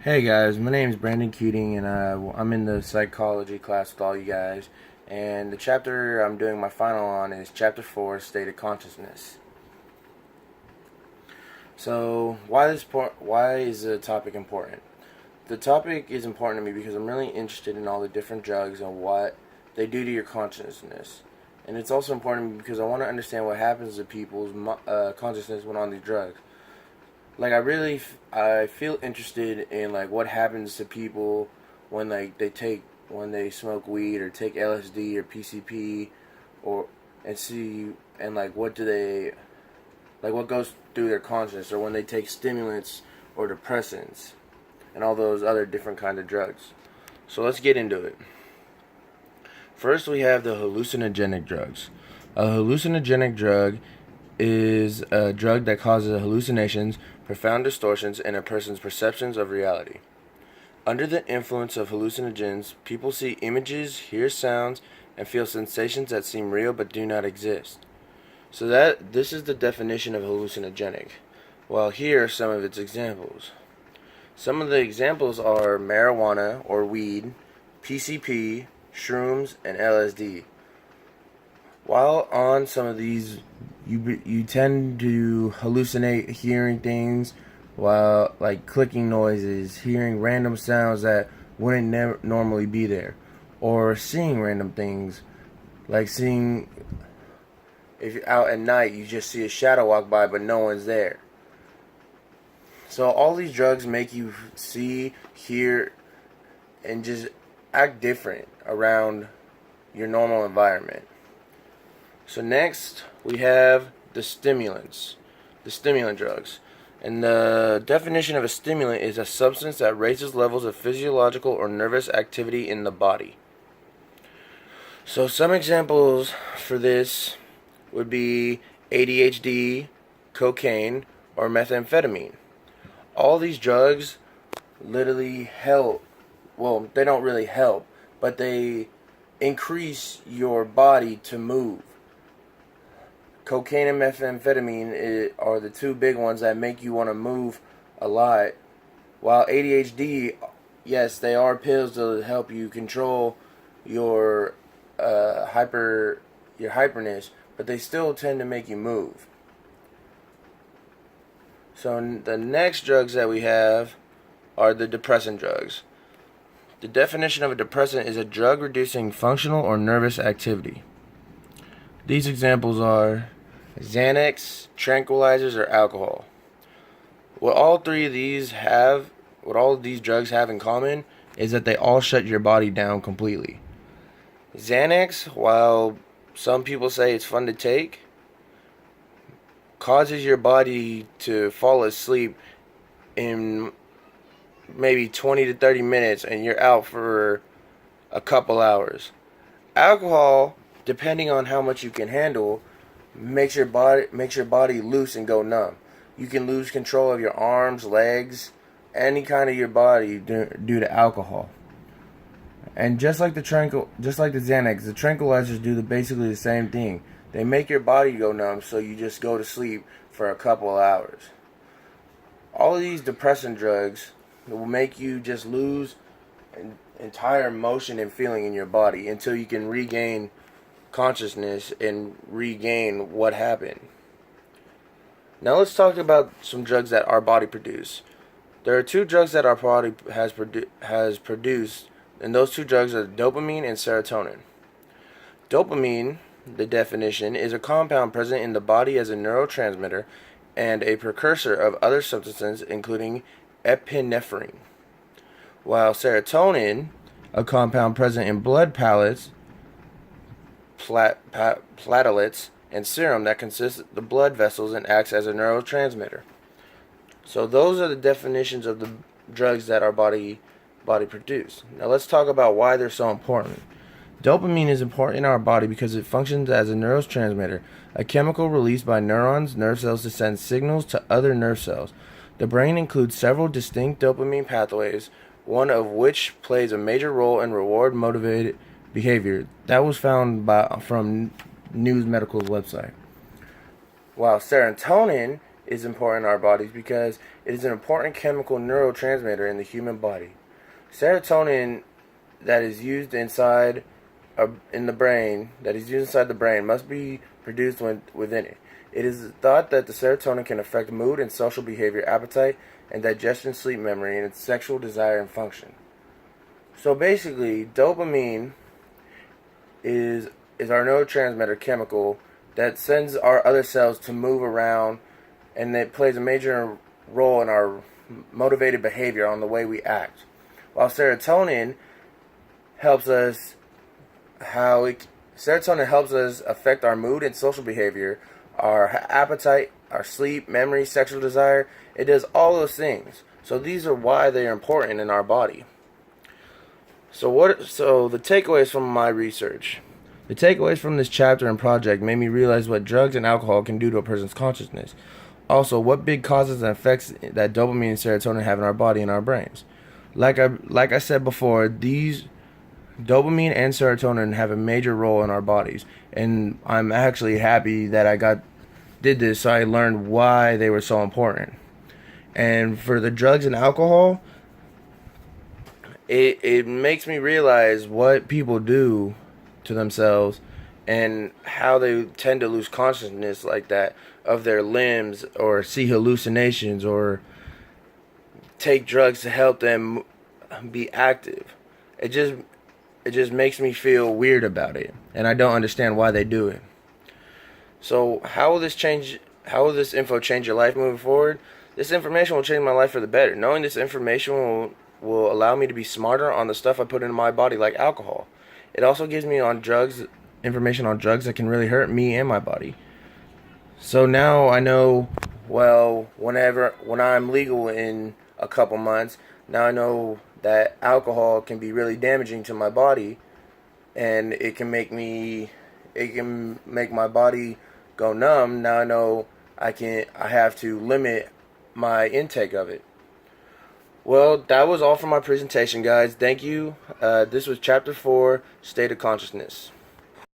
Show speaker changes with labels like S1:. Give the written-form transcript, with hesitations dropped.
S1: Hey guys, my name is Brandon Keating, and I'm in the psychology class with all you guys. And the chapter I'm doing my final on is Chapter 4, State of Consciousness. So, why is the topic important? The topic is important to me because I'm really interested in all the different drugs and what they do to your consciousness. And it's also important to me because I want to understand what happens to people's consciousness when on these drugs. Like I feel interested in like what happens to people when when they smoke weed or take LSD or PCP or and see and like what do they like what goes through their conscience, or when they take stimulants or depressants and all those other different kind of drugs. So let's get into it. First, we have the hallucinogenic drugs. A hallucinogenic drug is a drug that causes hallucinations, profound distortions in a person's perceptions of reality. Under the influence of hallucinogens, people see images, hear sounds, and feel sensations that seem real but do not exist. So this is the definition of hallucinogenic. Well, here are some of its examples. Some of the examples are marijuana or weed, PCP, shrooms, and LSD. While on some of these, you tend to hallucinate hearing things, while like clicking noises, hearing random sounds that wouldn't normally be there, or seeing random things, like seeing if you're out at night, you just see a shadow walk by, but no one's there. So all these drugs make you see, hear, and just act different around your normal environment. So next, we have the stimulants, the stimulant drugs. And the definition of a stimulant is a substance that raises levels of physiological or nervous activity in the body. So some examples for this would be ADHD, cocaine, or methamphetamine. All these drugs literally help. Well, they don't really help, but they increase your body to move. Cocaine and methamphetamine are the two big ones that make you want to move a lot. While ADHD, yes, they are pills to help you control your hyperness, but they still tend to make you move. So the next drugs that we have are the depressant drugs. The definition of a depressant is a drug reducing functional or nervous activity. These examples are Xanax, tranquilizers, or alcohol. What all of these drugs have in common is that they all shut your body down completely. Xanax, while some people say it's fun to take, causes your body to fall asleep in maybe 20 to 30 minutes and you're out for a couple hours. Alcohol, depending on how much you can handle, makes your body loose and go numb. You can lose control of your arms, legs, any kind of your body due to alcohol. And just like the Xanax, the tranquilizers do basically the same thing. They make your body go numb, so you just go to sleep for a couple of hours. All of these depressant drugs will make you just lose entire motion and feeling in your body until you can regain consciousness and regain what happened. Now let's talk about some drugs that our body produces. There are two drugs that our body has produced, and those two drugs are dopamine and serotonin. Dopamine, the definition, is a compound present in the body as a neurotransmitter and a precursor of other substances, including epinephrine. While serotonin, a compound present in blood platelets, and serum that consists of the blood vessels and acts as a neurotransmitter. So those are the definitions of the drugs that our body produce. Now let's talk about why they're so important. Dopamine is important in our body because it functions as a neurotransmitter, a chemical released by nerve cells to send signals to other nerve cells. The brain includes several distinct dopamine pathways, one of which plays a major role in reward-motivated behavior. That was found from News Medical's website. While serotonin is important in our bodies because it is an important chemical neurotransmitter in the human body. Serotonin that is used inside in the brain must be produced within it. It is thought that the serotonin can affect mood and social behavior, appetite and digestion, sleep, memory, and its sexual desire and function. So basically, dopamine is our neurotransmitter chemical that sends our other cells to move around, and it plays a major role in our motivated behavior on the way we act. While serotonin helps us affect our mood and social behavior, our appetite, our sleep, memory, sexual desire. It does all those things. So these are why they are important in our body. So the takeaways from my research. The takeaways from this chapter and project made me realize what drugs and alcohol can do to a person's consciousness. Also, what big causes and effects that dopamine and serotonin have in our body and our brains. Like I said before, these dopamine and serotonin have a major role in our bodies, and I'm actually happy that I did this so I learned why they were so important. And for the drugs and alcohol, it makes me realize what people do to themselves and how they tend to lose consciousness like that of their limbs, or see hallucinations, or take drugs to help them be active. It just makes me feel weird about it, and I don't understand why they do it. So how will this info change your life moving forward? This information will change my life for the better. Knowing this information will allow me to be smarter on the stuff I put into my body, like alcohol. It also gives me information on drugs that can really hurt me and my body. So now I know, well, when I'm legal in a couple months, now I know that alcohol can be really damaging to my body, and it can make my body go numb. Now I know I have to limit my intake of it. Well, that was all for my presentation, guys. Thank you. This was Chapter 4, State of Consciousness.